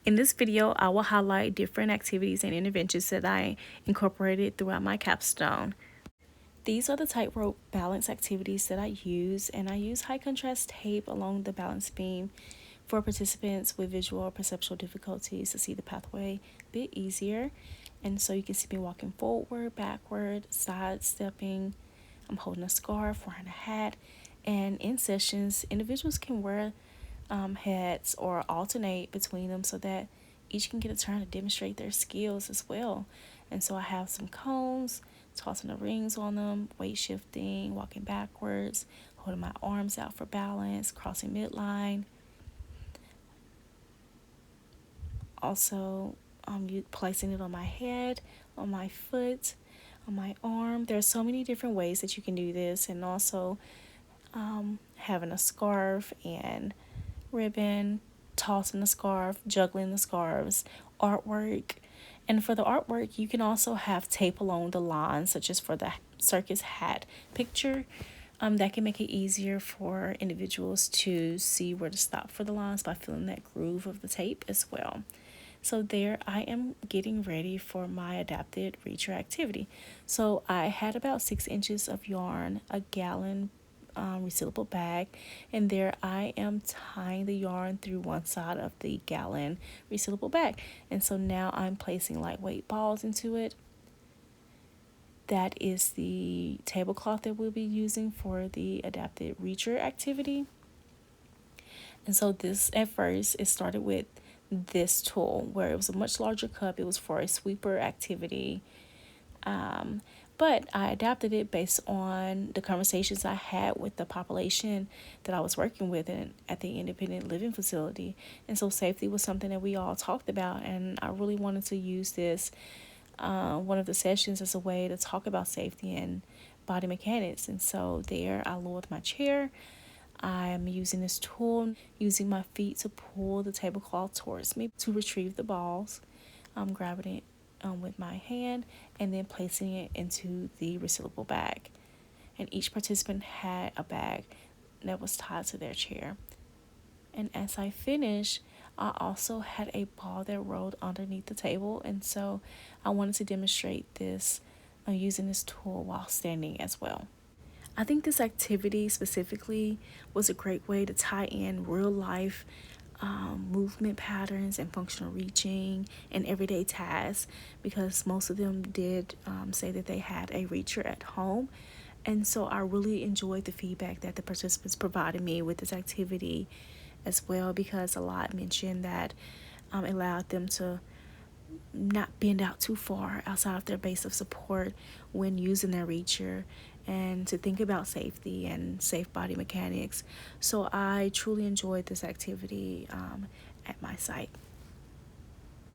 In this video, I will highlight different activities and interventions that I incorporated throughout my capstone. These are the tightrope balance activities that I use, and I use high contrast tape along the balance beam for participants with visual or perceptual difficulties to see the pathway a bit easier. And so you can see me walking forward, backward, side stepping. I'm holding a scarf, wearing a hat. And in sessions, individuals can wear hats or alternate between them so that each can get a turn to demonstrate their skills as well. And so I have some cones, tossing the rings on them, weight shifting, walking backwards, holding my arms out for balance, crossing midline. Also, placing it on my head, on my foot, on my arm. There's so many different ways that you can do this, and also having a scarf and ribbon, tossing the scarf, juggling the scarves, artwork. And for the artwork, you can also have tape along the lines, such as for the circus hat picture. That can make it easier for individuals to see where to stop for the lines by feeling that groove of the tape as well. So there I am getting ready for my adapted reacher activity. So I had about 6 inches of yarn, a gallon resealable bag, and there I am tying the yarn through one side of the gallon resealable bag. And so now I'm placing lightweight balls into it. That is the tablecloth that we'll be using for the adapted reacher activity. And so this, at first, it started with this tool where it was a much larger cup. It was for a sweeper activity. But I adapted it based on the conversations I had with the population that I was working with at the independent living facility. And so safety was something that we all talked about, and I really wanted to use this, one of the sessions, as a way to talk about safety and body mechanics. And so there I lowered my chair. I'm using this tool, using my feet to pull the tablecloth towards me to retrieve the balls. I'm grabbing it with my hand and then placing it into the resealable bag. And each participant had a bag that was tied to their chair. And as I finished, I also had a ball that rolled underneath the table, and so I wanted to demonstrate this using this tool while standing as well. I think this activity specifically was a great way to tie in real life movement patterns and functional reaching and everyday tasks, because most of them did say that they had a reacher at home. And so I really enjoyed the feedback that the participants provided me with this activity as well, because a lot mentioned that it allowed them to not bend out too far outside of their base of support when using their reacher, and to think about safety and safe body mechanics. So I truly enjoyed this activity at my site.